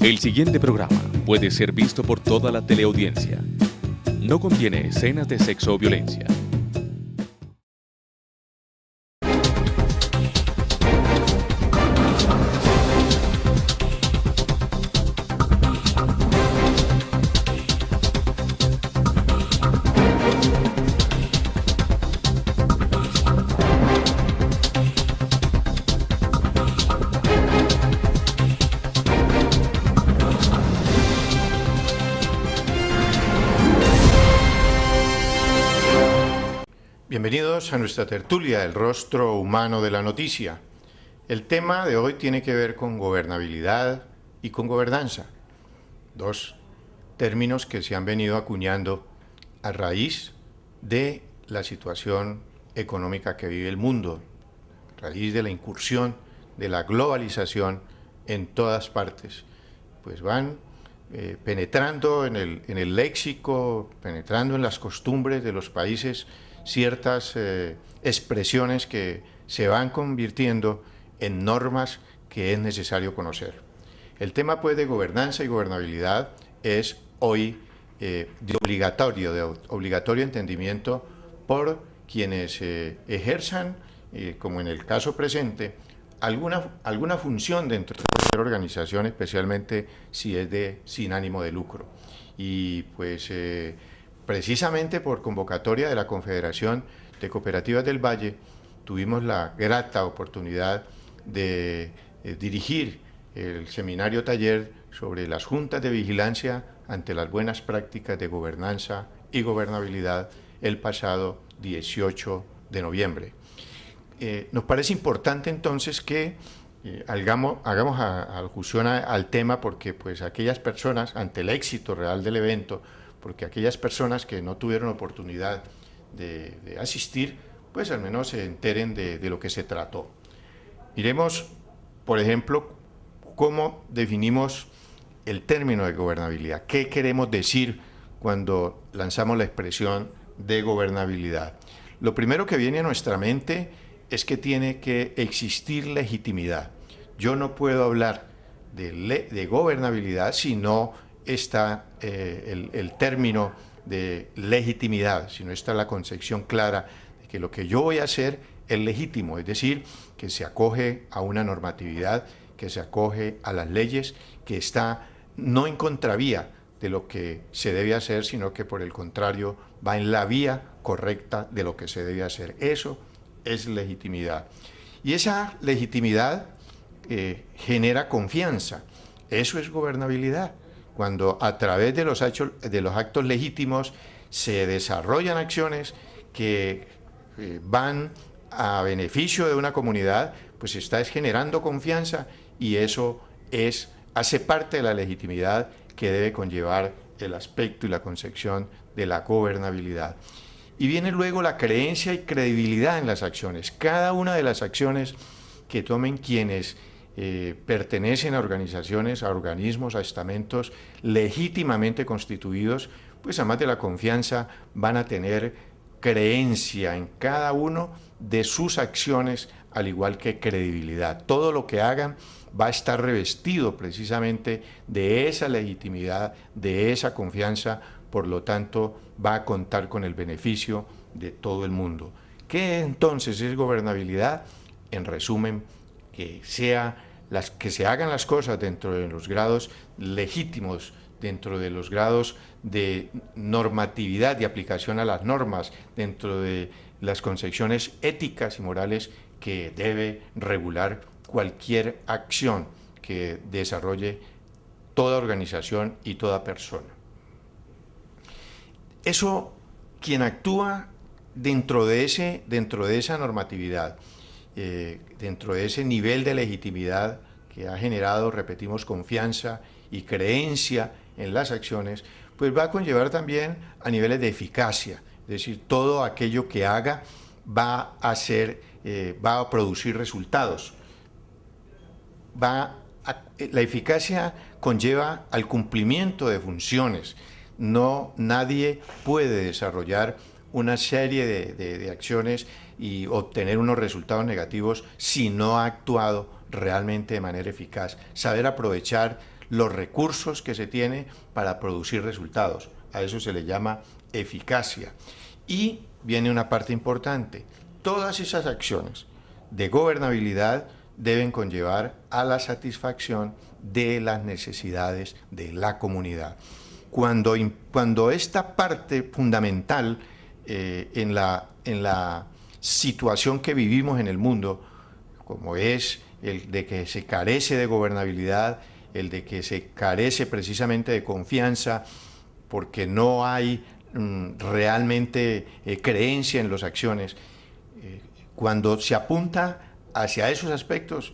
El siguiente programa puede ser visto por toda la teleaudiencia. No contiene escenas de sexo o violencia. Bienvenidos a nuestra tertulia, el rostro humano de la noticia. El tema de hoy tiene que ver con gobernabilidad y con gobernanza, dos términos que se han venido acuñando a raíz de la situación económica que vive el mundo, a raíz de la incursión de la globalización en todas partes. Pues van penetrando en el léxico, penetrando en las costumbres de los países, ciertas expresiones que se van convirtiendo en normas que es necesario conocer. El tema pues de gobernanza y gobernabilidad es hoy de obligatorio entendimiento por quienes ejerzan, como en el caso presente, alguna función dentro de cualquier organización, especialmente si es sin ánimo de lucro. Y pues precisamente por convocatoria de la Confederación de Cooperativas del Valle, tuvimos la grata oportunidad de dirigir el seminario taller sobre las juntas de vigilancia ante las buenas prácticas de gobernanza y gobernabilidad el pasado 18 de noviembre. Nos parece importante entonces que hagamos alusión al tema porque pues aquellas personas, ante el éxito real del evento, porque aquellas personas que no tuvieron oportunidad de asistir, pues al menos se enteren de lo que se trató. Miremos, por ejemplo, cómo definimos el término de gobernabilidad. ¿Qué queremos decir cuando lanzamos la expresión de gobernabilidad? Lo primero que viene a nuestra mente es que tiene que existir legitimidad. Yo no puedo hablar de gobernabilidad si no está el término de legitimidad, si no está la concepción clara de que lo que yo voy a hacer es legítimo, es decir, que se acoge a una normatividad, que se acoge a las leyes, que está no en contravía de lo que se debe hacer, sino que por el contrario va en la vía correcta de lo que se debe hacer. Eso es legitimidad. Y esa legitimidad genera confianza. Eso es gobernabilidad. Cuando a través de los actos legítimos se desarrollan acciones que van a beneficio de una comunidad, pues está generando confianza y eso hace parte de la legitimidad que debe conllevar el aspecto y la concepción de la gobernabilidad. Y viene luego la creencia y credibilidad en las acciones. Cada una de las acciones que tomen quienes pertenecen a organizaciones, a organismos, a estamentos legítimamente constituidos, pues además de la confianza van a tener creencia en cada uno de sus acciones, al igual que credibilidad. Todo lo que hagan va a estar revestido precisamente de esa legitimidad, de esa confianza, por lo tanto va a contar con el beneficio de todo el mundo. ¿Qué entonces es gobernabilidad? En resumen, que se hagan las cosas dentro de los grados legítimos, dentro de los grados de normatividad y aplicación a las normas, dentro de las concepciones éticas y morales que debe regular cualquier acción que desarrolle toda organización y toda persona. Eso, quien actúa dentro de esa normatividad, dentro de ese nivel de legitimidad que ha generado, repetimos, confianza y creencia en las acciones, pues va a conllevar también a niveles de eficacia, es decir, todo aquello que haga va a producir resultados. La eficacia conlleva al cumplimiento de funciones. Nadie puede desarrollar una serie de acciones y obtener unos resultados negativos si no ha actuado realmente de manera eficaz. Saber aprovechar los recursos que se tiene para producir resultados. A eso se le llama eficacia. Y viene una parte importante. Todas esas acciones de gobernabilidad deben conllevar a la satisfacción de las necesidades de la comunidad. Cuando esta parte fundamental en la situación que vivimos en el mundo, como es el de que se carece de gobernabilidad, el de que se carece precisamente de confianza, porque no hay realmente creencia en las acciones, cuando se apunta hacia esos aspectos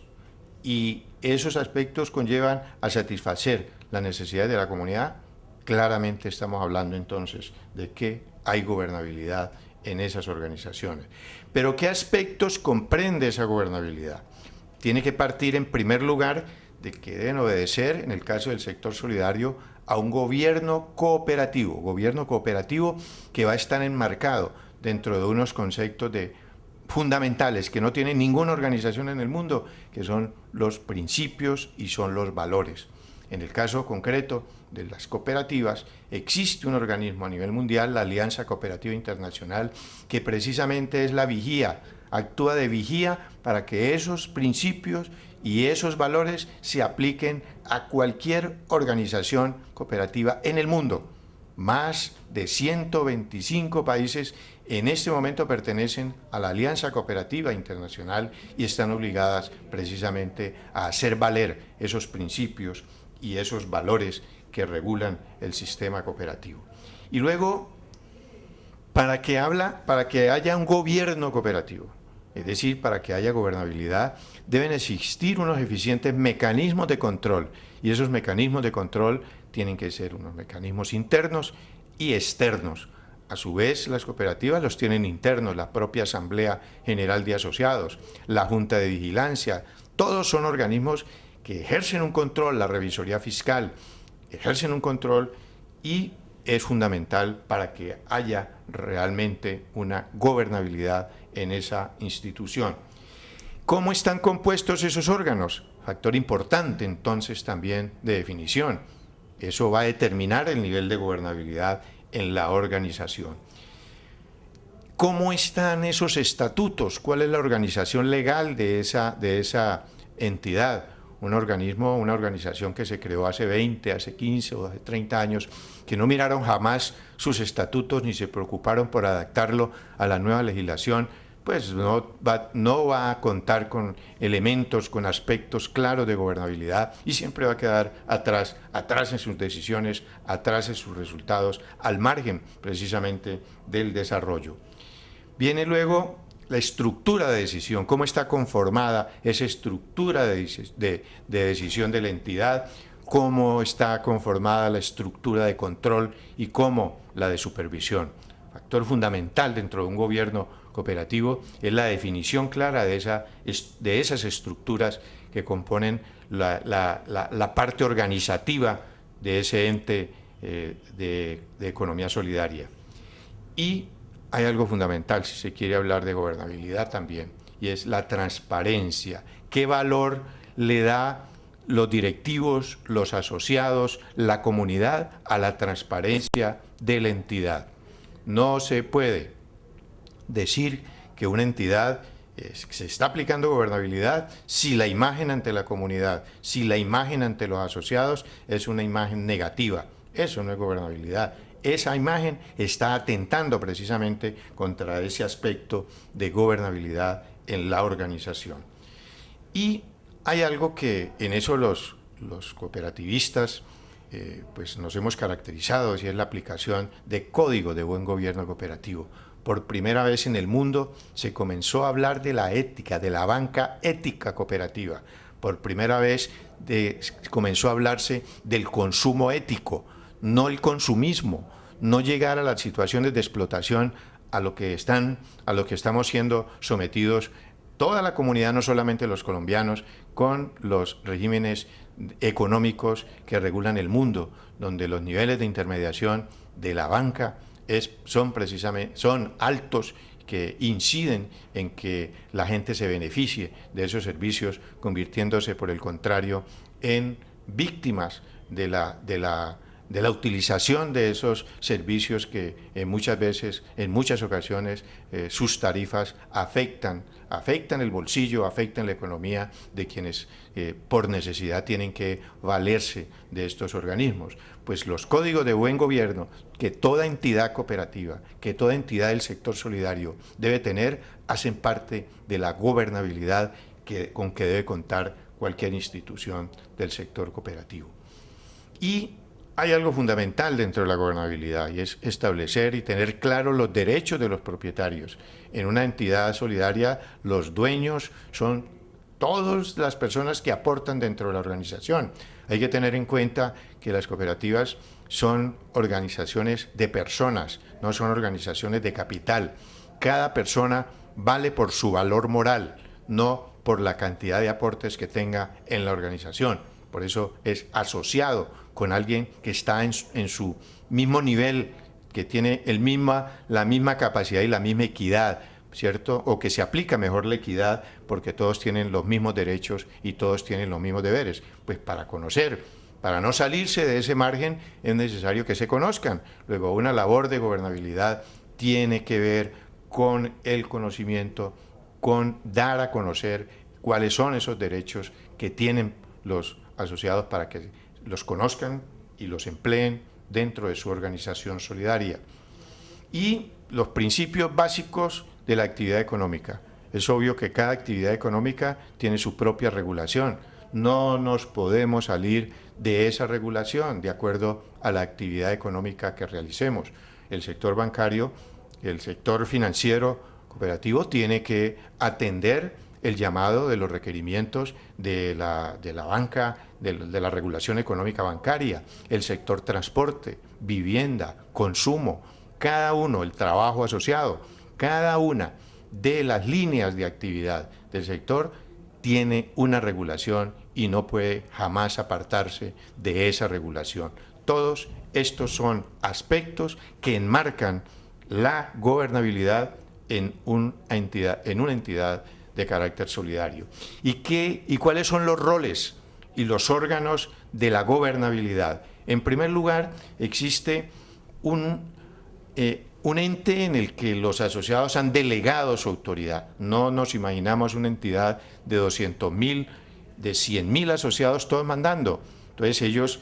y esos aspectos conllevan a satisfacer las necesidades de la comunidad, claramente estamos hablando entonces de que hay gobernabilidad en esas organizaciones. Pero ¿qué aspectos comprende esa gobernabilidad? Tiene que partir en primer lugar de que deben obedecer, en el caso del sector solidario, a un gobierno cooperativo que va a estar enmarcado dentro de unos conceptos fundamentales que no tiene ninguna organización en el mundo, que son los principios y son los valores. En el caso concreto de las cooperativas, existe un organismo a nivel mundial, la Alianza Cooperativa Internacional, que precisamente es la vigía, actúa de vigía para que esos principios y esos valores se apliquen a cualquier organización cooperativa en el mundo. Más de 125 países en este momento pertenecen a la Alianza Cooperativa Internacional y están obligadas precisamente a hacer valer esos principios y esos valores que regulan el sistema cooperativo. Y luego, para que haya un gobierno cooperativo, es decir, para que haya gobernabilidad, deben existir unos eficientes mecanismos de control, y esos mecanismos de control tienen que ser unos mecanismos internos y externos. A su vez, las cooperativas los tienen internos, la propia Asamblea General de Asociados, la Junta de Vigilancia, todos son organismos que ejercen un control, la revisoría fiscal, ejercen un control y es fundamental para que haya realmente una gobernabilidad en esa institución. ¿Cómo están compuestos esos órganos? Factor importante entonces también de definición. Eso va a determinar el nivel de gobernabilidad en la organización. ¿Cómo están esos estatutos? ¿Cuál es la organización legal de esa entidad? Un organismo, una organización que se creó hace 20, hace 15 o hace 30 años, que no miraron jamás sus estatutos ni se preocuparon por adaptarlo a la nueva legislación, pues no va a contar con elementos, con aspectos claros de gobernabilidad y siempre va a quedar atrás en sus decisiones, atrás en sus resultados, al margen precisamente del desarrollo. Viene luego la estructura de decisión, cómo está conformada esa estructura de decisión de la entidad, cómo está conformada la estructura de control y cómo la de supervisión. Factor fundamental dentro de un gobierno cooperativo es la definición clara de esas estructuras que componen la parte organizativa de ese ente de economía solidaria. Y hay algo fundamental si se quiere hablar de gobernabilidad también, y es la transparencia. ¿Qué valor le da los directivos, los asociados, la comunidad a la transparencia de la entidad? No se puede decir que una entidad se está aplicando gobernabilidad si la imagen ante la comunidad, si la imagen ante los asociados es una imagen negativa. Eso no es gobernabilidad. Esa imagen está atentando precisamente contra ese aspecto de gobernabilidad en la organización. Y hay algo que en eso los cooperativistas pues nos hemos caracterizado, y es la aplicación de código de buen gobierno cooperativo. Por primera vez en el mundo se comenzó a hablar de la ética, de la banca ética cooperativa. Por primera vez comenzó a hablarse del consumo ético, no el consumismo, no llegar a las situaciones de explotación a lo que estamos siendo sometidos toda la comunidad, no solamente los colombianos, con los regímenes económicos que regulan el mundo, donde los niveles de intermediación de la banca son altos, que inciden en que la gente se beneficie de esos servicios, convirtiéndose, por el contrario, en víctimas de la utilización de esos servicios que muchas veces, en muchas ocasiones, sus tarifas afectan el bolsillo, afectan la economía de quienes por necesidad tienen que valerse de estos organismos. Pues los códigos de buen gobierno que toda entidad cooperativa, que toda entidad del sector solidario debe tener, hacen parte de la gobernabilidad con que debe contar cualquier institución del sector cooperativo. Y hay algo fundamental dentro de la gobernabilidad, y es establecer y tener claros los derechos de los propietarios. En una entidad solidaria, los dueños son todas las personas que aportan dentro de la organización. Hay que tener en cuenta que las cooperativas son organizaciones de personas, no son organizaciones de capital. Cada persona vale por su valor moral, no por la cantidad de aportes que tenga en la organización. Por eso es asociado con alguien que está en su mismo nivel, que tiene la misma capacidad y la misma equidad, ¿cierto? O que se aplica mejor la equidad porque todos tienen los mismos derechos y todos tienen los mismos deberes. Pues para conocer, para no salirse de ese margen, es necesario que se conozcan. Luego, una labor de gobernabilidad tiene que ver con el conocimiento, con dar a conocer cuáles son esos derechos que tienen los asociados para que los conozcan y los empleen dentro de su organización solidaria. Y los principios básicos de la actividad económica. Es obvio que cada actividad económica tiene su propia regulación. No nos podemos salir de esa regulación de acuerdo a la actividad económica que realicemos. El sector bancario, el sector financiero cooperativo tiene que atender el llamado de los requerimientos de la banca, de la regulación económica bancaria, el sector transporte, vivienda, consumo, cada uno, el trabajo asociado, cada una de las líneas de actividad del sector tiene una regulación y no puede jamás apartarse de esa regulación. Todos estos son aspectos que enmarcan la gobernabilidad en una entidad de carácter solidario. ¿Y cuáles son los roles y los órganos de la gobernabilidad? En primer lugar, existe un ente en el que los asociados han delegado su autoridad. No nos imaginamos una entidad de 200.000, de 100.000 asociados todos mandando. Entonces ellos,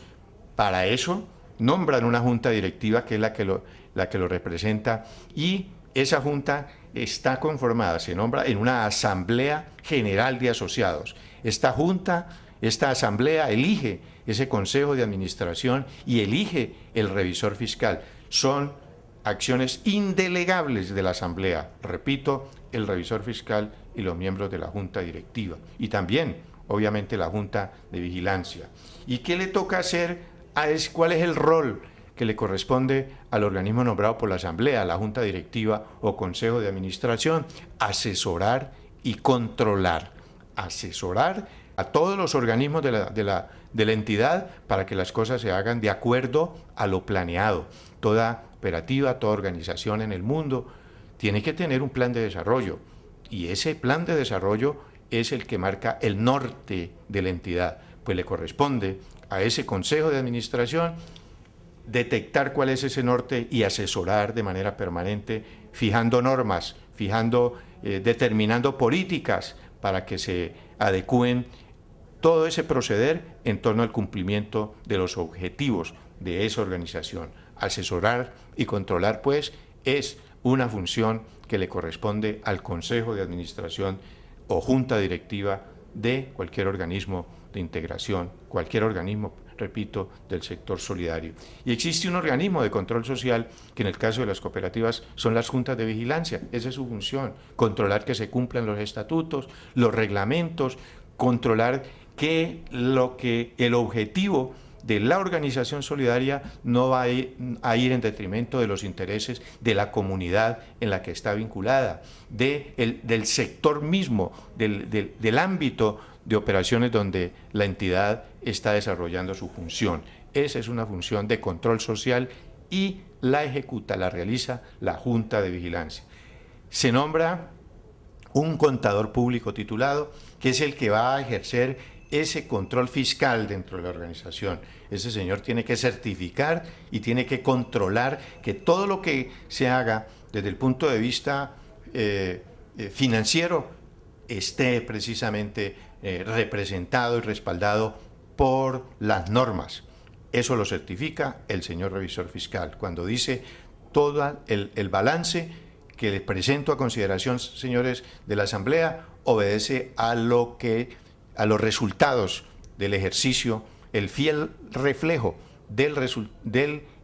para eso, nombran una junta directiva que es la que lo representa, y esa junta está conformada, se nombra en una asamblea general de asociados. Esta asamblea elige ese consejo de administración y elige el revisor fiscal. Son acciones indelegables de la asamblea, repito, el revisor fiscal y los miembros de la junta directiva, y también, obviamente, la junta de vigilancia. ¿Y qué le toca hacer? ¿Cuál es el rol que le corresponde al organismo nombrado por la asamblea, la junta directiva o consejo de administración? Asesorar y controlar. Asesorar a todos los organismos de la entidad para que las cosas se hagan de acuerdo a lo planeado. Toda cooperativa, toda organización en el mundo tiene que tener un plan de desarrollo, y ese plan de desarrollo es el que marca el norte de la entidad. Pues le corresponde a ese consejo de administración detectar cuál es ese norte y asesorar de manera permanente, fijando normas, determinando políticas para que se adecúen todo ese proceder en torno al cumplimiento de los objetivos de esa organización. Asesorar y controlar, pues, es una función que le corresponde al Consejo de Administración o Junta Directiva de cualquier organismo de integración, cualquier organismo, repito, del sector solidario. Y existe un organismo de control social que en el caso de las cooperativas son las juntas de vigilancia. Esa es su función, controlar que se cumplan los estatutos, los reglamentos, controlar que el objetivo de la organización solidaria no va a ir en detrimento de los intereses de la comunidad en la que está vinculada, del sector mismo, del ámbito de operaciones donde la entidad está desarrollando su función. Esa es una función de control social y la realiza la Junta de Vigilancia. Se nombra un contador público titulado, que es el que va a ejercer ese control fiscal dentro de la organización. Ese señor tiene que certificar y tiene que controlar que todo lo que se haga desde el punto de vista financiero esté precisamente representado y respaldado por las normas. Eso lo certifica el señor revisor fiscal cuando dice todo el balance que les presento a consideración, señores de la Asamblea, obedece a los resultados del ejercicio, el fiel reflejo de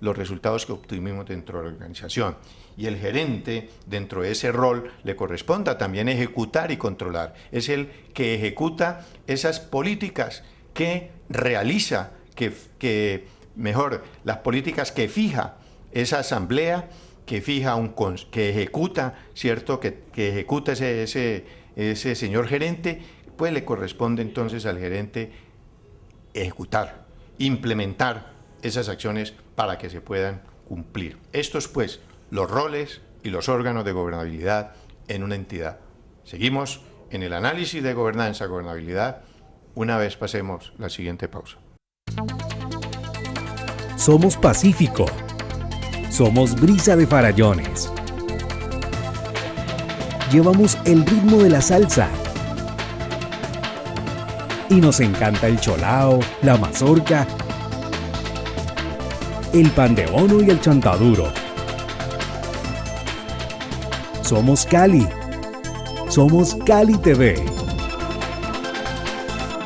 los resultados que obtuvimos dentro de la organización. Y el gerente, dentro de ese rol, le corresponda también ejecutar y controlar. Es el que ejecuta esas políticas que realiza, las políticas que fija esa asamblea, que ejecuta, ¿cierto? Que ejecuta ese señor gerente, pues le corresponde entonces al gerente ejecutar, implementar esas acciones para que se puedan cumplir. Estos, pues, los roles y los órganos de gobernabilidad en una entidad. Seguimos en el análisis de gobernanza, gobernabilidad, una vez pasemos la siguiente pausa. Somos Pacífico. Somos Brisa de Farallones. Llevamos el ritmo de la salsa. Y nos encanta el cholao, la mazorca, el pan de bono y el chontaduro. Somos Cali. Somos Cali TV.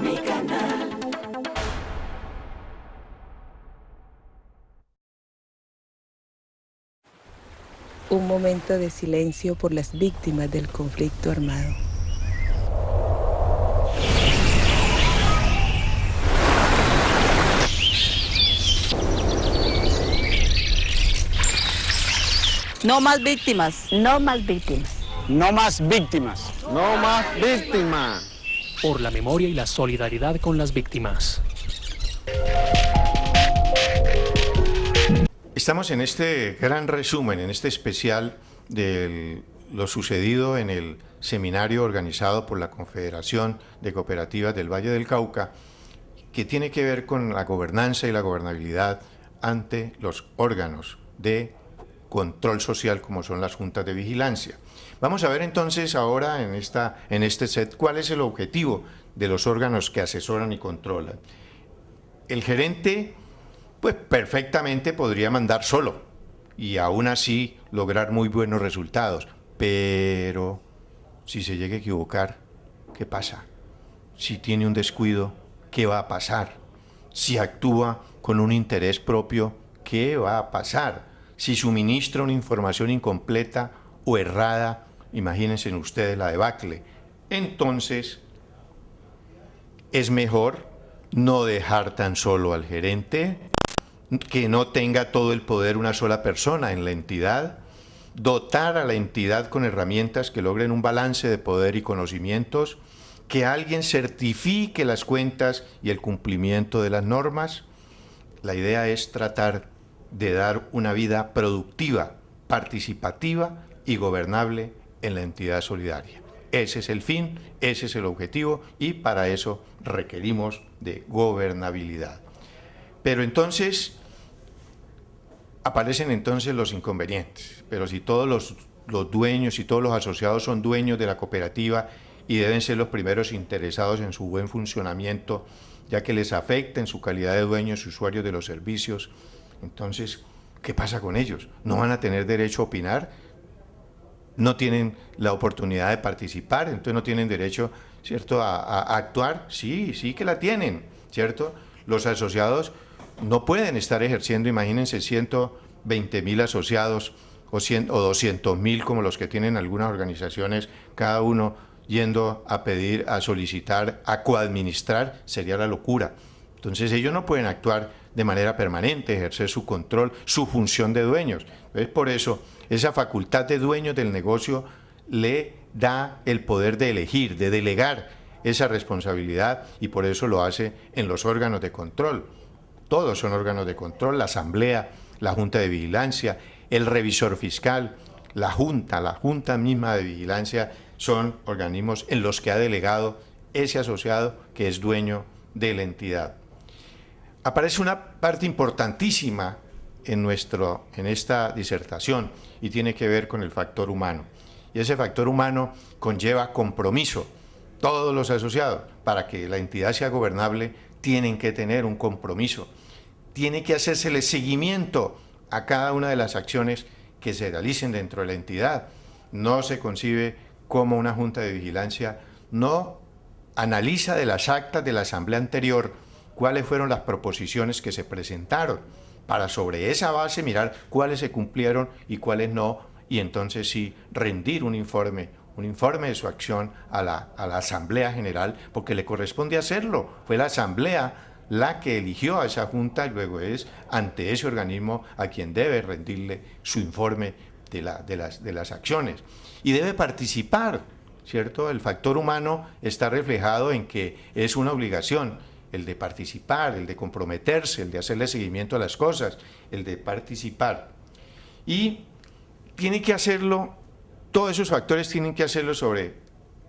Mi canal. Un momento de silencio por las víctimas del conflicto armado. No más víctimas. No más víctimas. No más víctimas. No más víctimas. Por la memoria y la solidaridad con las víctimas. Estamos en este gran resumen, en este especial de lo sucedido en el seminario organizado por la Confederación de Cooperativas del Valle del Cauca, que tiene que ver con la gobernanza y la gobernabilidad ante los órganos de control social como son las juntas de vigilancia. Vamos a ver entonces ahora en este set cuál es el objetivo de los órganos que asesoran y controlan. El gerente pues perfectamente podría mandar solo y aún así lograr muy buenos resultados, pero si se llega a equivocar, ¿qué pasa? Si tiene un descuido, ¿qué va a pasar? Si actúa con un interés propio, ¿qué va a pasar? Si suministra una información incompleta o errada, imagínense ustedes la debacle. Entonces, es mejor no dejar tan solo al gerente, que no tenga todo el poder una sola persona en la entidad, dotar a la entidad con herramientas que logren un balance de poder y conocimientos, que alguien certifique las cuentas y el cumplimiento de las normas. La idea es tratar de dar una vida productiva, participativa y gobernable en la entidad solidaria. Ese es el fin, ese es el objetivo y para eso requerimos de gobernabilidad. Pero entonces aparecen entonces los inconvenientes. Pero si todos los dueños y todos los asociados son dueños de la cooperativa y deben ser los primeros interesados en su buen funcionamiento, ya que les afecta en su calidad de dueños y usuarios de los servicios, entonces, ¿qué pasa con ellos? ¿No van a tener derecho a opinar? ¿No tienen la oportunidad de participar? Entonces no tienen derecho, ¿cierto?, a actuar. Sí, sí que la tienen, ¿cierto? Los asociados no pueden estar ejerciendo, imagínense, 120.000 asociados o 200.000 como los que tienen algunas organizaciones, cada uno yendo a pedir, a solicitar, a coadministrar, sería la locura. Entonces ellos no pueden actuar de manera permanente, ejercer su control, su función de dueños. Entonces, por eso, esa facultad de dueños del negocio le da el poder de elegir, de delegar esa responsabilidad y por eso lo hace en los órganos de control. Todos son órganos de control, la asamblea, la junta de vigilancia, el revisor fiscal, la junta misma de vigilancia son organismos en los que ha delegado ese asociado que es dueño de la entidad. Aparece una parte importantísima en esta disertación y tiene que ver con el factor humano. Y ese factor humano conlleva compromiso. Todos los asociados, para que la entidad sea gobernable, tienen que tener un compromiso. Tiene que hacérsele seguimiento a cada una de las acciones que se realicen dentro de la entidad. No se concibe como una junta de vigilancia no analiza de las actas de la asamblea anterior cuáles fueron las proposiciones que se presentaron, para sobre esa base mirar cuáles se cumplieron y cuáles no, y entonces sí rendir un informe de su acción a la Asamblea General, porque le corresponde hacerlo. Fue la Asamblea la que eligió a esa Junta y luego es ante ese organismo a quien debe rendirle su informe de las acciones. Y debe participar, ¿cierto? El factor humano está reflejado en que es una obligación, el de participar, el de comprometerse, el de hacerle seguimiento a las cosas, el de participar. Y tiene que hacerlo, todos esos factores tienen que hacerlo sobre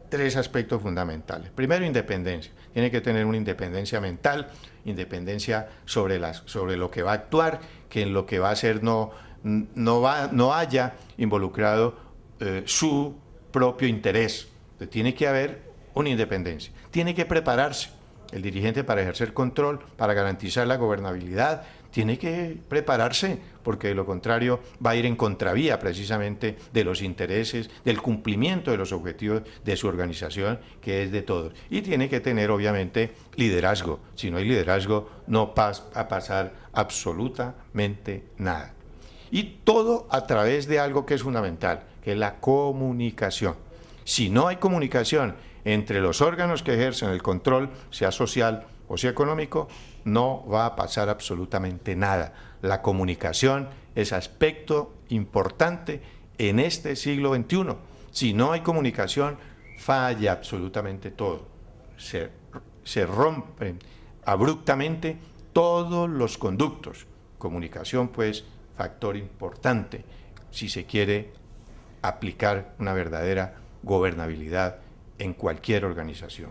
3 aspectos fundamentales. Primero, independencia. Tiene que tener una independencia mental, independencia sobre lo que va a actuar, que en lo que va a hacer no haya involucrado su propio interés. Entonces, tiene que haber una independencia. Tiene que prepararse el dirigente para ejercer control, para garantizar la gobernabilidad. Tiene que prepararse, porque de lo contrario va a ir en contravía precisamente de los intereses, del cumplimiento de los objetivos de su organización, que es de todos. Y tiene que tener, obviamente, liderazgo. Si no hay liderazgo, no va a pasar absolutamente nada. Y todo a través de algo que es fundamental, que es la comunicación. Si no hay comunicación entre los órganos que ejercen el control, sea social o sea económico, no va a pasar absolutamente nada. La comunicación es aspecto importante en este siglo XXI. Si no hay comunicación, falla absolutamente todo. Se rompen abruptamente todos los conductos. Comunicación, pues, factor importante si se quiere aplicar una verdadera gobernabilidad en cualquier organización.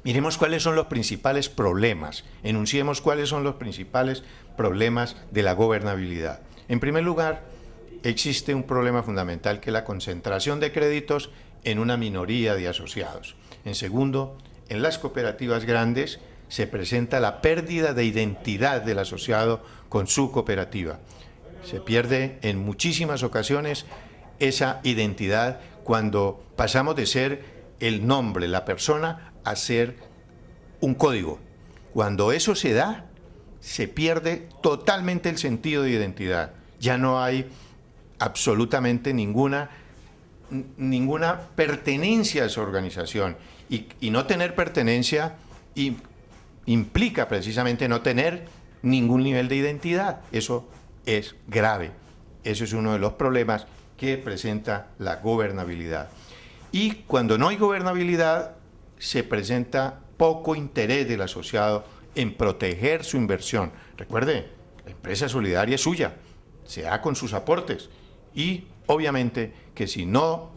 Miremos cuáles son los principales problemas, enunciemos cuáles son los principales problemas de la gobernabilidad. En primer lugar, existe un problema fundamental que es la concentración de créditos en una minoría de asociados. En segundo, en las cooperativas grandes se presenta la pérdida de identidad del asociado con su cooperativa. Se pierde en muchísimas ocasiones esa identidad cuando pasamos de ser el nombre, la persona, a ser un código. Cuando eso se da, se pierde totalmente el sentido de identidad. Ya no hay absolutamente ninguna pertenencia a esa organización. Y no tener pertenencia implica precisamente no tener ningún nivel de identidad. Eso es grave. Eso es uno de los problemas que presenta la gobernabilidad. Y cuando no hay gobernabilidad, se presenta poco interés del asociado en proteger su inversión. Recuerde, la empresa solidaria es suya, se da con sus aportes. Y obviamente que si no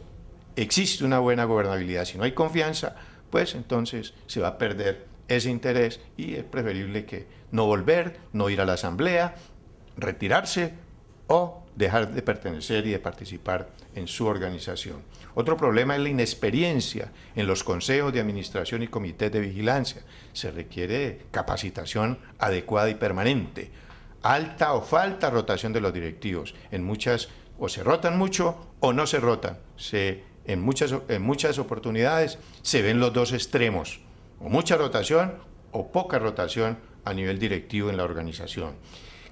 existe una buena gobernabilidad, si no hay confianza, pues entonces se va a perder ese interés y es preferible que no volver, no ir a la asamblea, retirarse o dejar de pertenecer y de participar en su organización. Otro problema es la inexperiencia en los consejos de administración y comités de vigilancia. Se requiere capacitación adecuada y permanente. Alta o falta rotación de los directivos. En muchas, o se rotan mucho o no se rotan. En muchas oportunidades se ven los dos extremos, o mucha rotación o poca rotación a nivel directivo en la organización.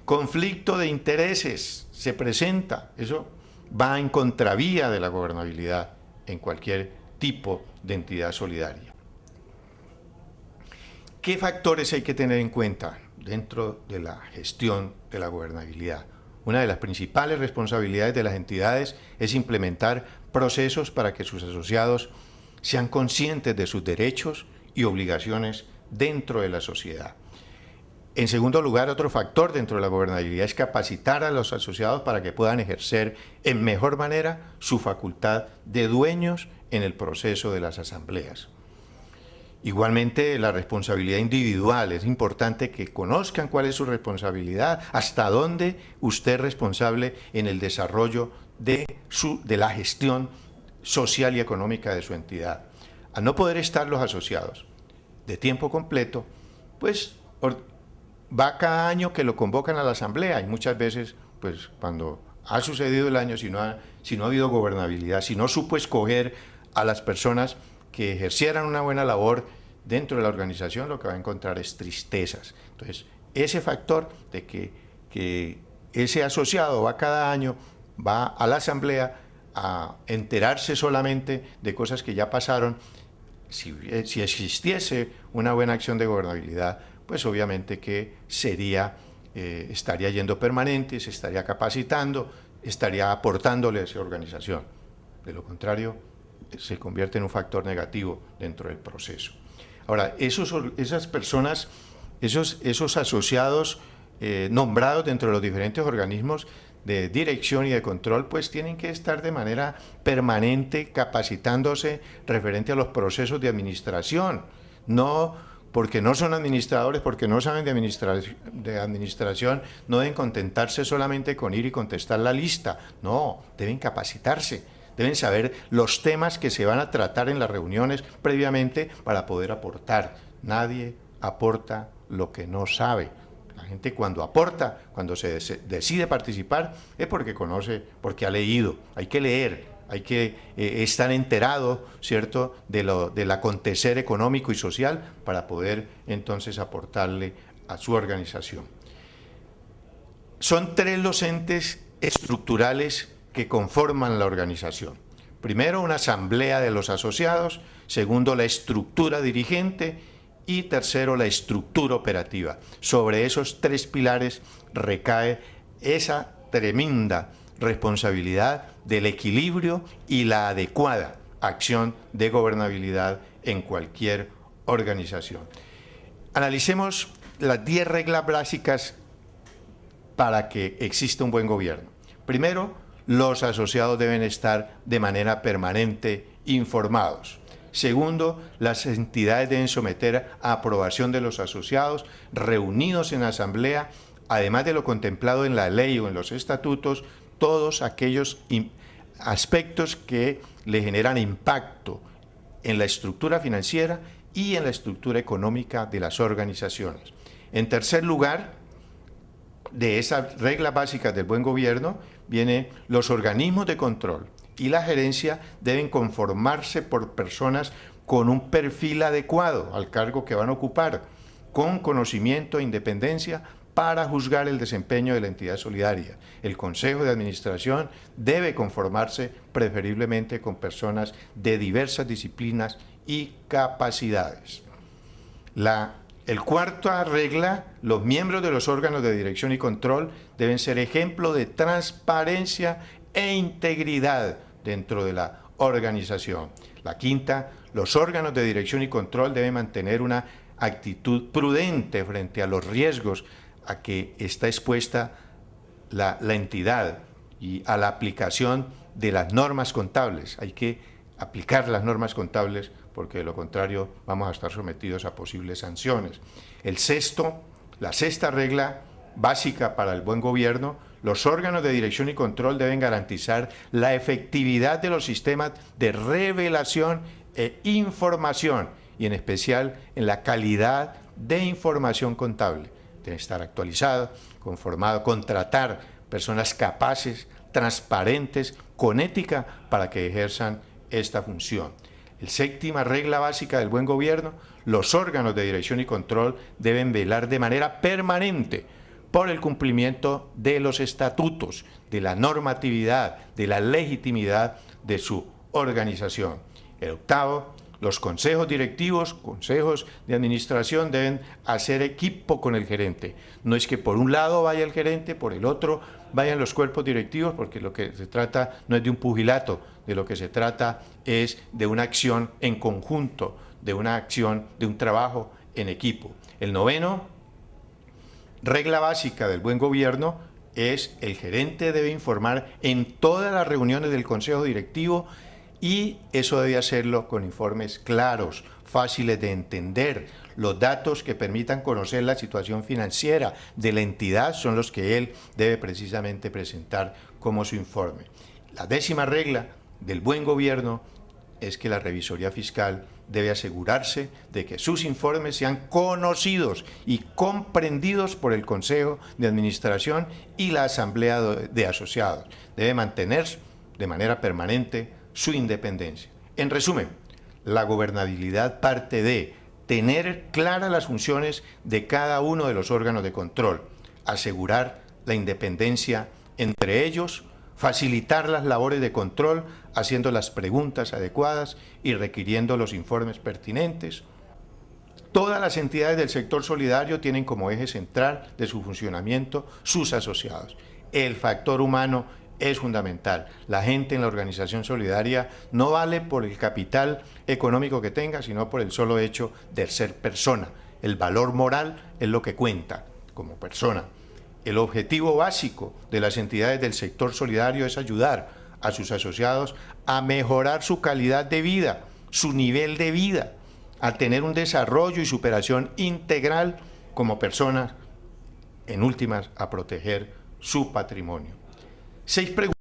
Conflicto de intereses se presenta, eso va en contravía de la gobernabilidad en cualquier tipo de entidad solidaria. ¿Qué factores hay que tener en cuenta dentro de la gestión de la gobernabilidad? Una de las principales responsabilidades de las entidades es implementar procesos para que sus asociados sean conscientes de sus derechos y obligaciones dentro de la sociedad. En segundo lugar, otro factor dentro de la gobernabilidad es capacitar a los asociados para que puedan ejercer en mejor manera su facultad de dueños en el proceso de las asambleas. Igualmente, la responsabilidad individual. Es importante que conozcan cuál es su responsabilidad, hasta dónde usted es responsable en el desarrollo de la gestión social y económica de su entidad. Al no poder estar los asociados de tiempo completo, pues va cada año que lo convocan a la asamblea, y muchas veces, pues cuando ha sucedido el año, si no ha habido gobernabilidad, si no supo escoger a las personas que ejercieran una buena labor dentro de la organización, lo que va a encontrar es tristezas. Entonces, ese factor de que ese asociado va cada año, va a la asamblea a enterarse solamente de cosas que ya pasaron, si existiese una buena acción de gobernabilidad, pues obviamente que estaría yendo permanente, se estaría capacitando, estaría aportándole a esa organización. De lo contrario, se convierte en un factor negativo dentro del proceso. Ahora, esas personas, esos asociados nombrados dentro de los diferentes organismos de dirección y de control, pues tienen que estar de manera permanente capacitándose referente a los procesos de administración, no porque no son administradores, porque no saben de administración, no deben contentarse solamente con ir y contestar la lista, no, deben capacitarse, deben saber los temas que se van a tratar en las reuniones previamente para poder aportar. Nadie aporta lo que no sabe. La gente cuando aporta, cuando se decide participar, es porque conoce, porque ha leído. Hay que leer, hay que estar enterado, ¿cierto?, del acontecer económico y social para poder entonces aportarle a su organización. Son 3 los entes estructurales que conforman la organización. Primero, una asamblea de los asociados. Segundo, la estructura dirigente. Y tercero, la estructura operativa. Sobre esos 3 pilares recae esa tremenda responsabilidad del equilibrio y la adecuada acción de gobernabilidad en cualquier organización. Analicemos las 10 reglas básicas para que exista un buen gobierno. Primero, los asociados deben estar de manera permanente informados. Segundo, las entidades deben someter a aprobación de los asociados reunidos en asamblea, además de lo contemplado en la ley o en los estatutos, todos aquellos aspectos que le generan impacto en la estructura financiera y en la estructura económica de las organizaciones. En tercer lugar, de esas reglas básicas del buen gobierno, vienen los organismos de control y la gerencia deben conformarse por personas con un perfil adecuado al cargo que van a ocupar, con conocimiento e independencia para juzgar el desempeño de la entidad solidaria. El Consejo de Administración debe conformarse preferiblemente con personas de diversas disciplinas y capacidades. El cuarta regla, los miembros de los órganos de dirección y control deben ser ejemplo de transparencia e integridad dentro de la organización. La quinta, los órganos de dirección y control deben mantener una actitud prudente frente a los riesgos a que está expuesta la entidad y a la aplicación de las normas contables. Hay que aplicar las normas contables porque de lo contrario vamos a estar sometidos a posibles sanciones. La sexta regla básica para el buen gobierno: los órganos de dirección y control deben garantizar la efectividad de los sistemas de revelación e información y en especial en la calidad de información contable. Debe estar actualizado, conformado, contratar personas capaces, transparentes, con ética para que ejerzan esta función. La séptima regla básica del buen gobierno: los órganos de dirección y control deben velar de manera permanente por el cumplimiento de los estatutos, de la normatividad, de la legitimidad de su organización. El octavo, los consejos directivos, consejos de administración deben hacer equipo con el gerente. No es que por un lado vaya el gerente, por el otro vayan los cuerpos directivos, porque lo que se trata no es de un pugilato, de lo que se trata es de una acción en conjunto, de una acción, de un trabajo en equipo. El noveno, regla básica del buen gobierno, es el gerente debe informar en todas las reuniones del consejo directivo Y eso debe hacerlo con informes claros, fáciles de entender. Los datos que permitan conocer la situación financiera de la entidad son los que él debe precisamente presentar como su informe. La 10ª regla del buen gobierno es que la revisoría fiscal debe asegurarse de que sus informes sean conocidos y comprendidos por el Consejo de Administración y la Asamblea de Asociados. Debe mantener de manera permanente su independencia. En resumen, la gobernabilidad parte de tener claras las funciones de cada uno de los órganos de control, asegurar la independencia entre ellos, facilitar las labores de control haciendo las preguntas adecuadas y requiriendo los informes pertinentes. Todas las entidades del sector solidario tienen como eje central de su funcionamiento sus asociados. El factor humano es fundamental. La gente en la organización solidaria no vale por el capital económico que tenga, sino por el solo hecho de ser persona. El valor moral es lo que cuenta como persona. El objetivo básico de las entidades del sector solidario es ayudar a sus asociados a mejorar su calidad de vida, su nivel de vida, a tener un desarrollo y superación integral como personas, en últimas, a proteger su patrimonio. 6 preguntas.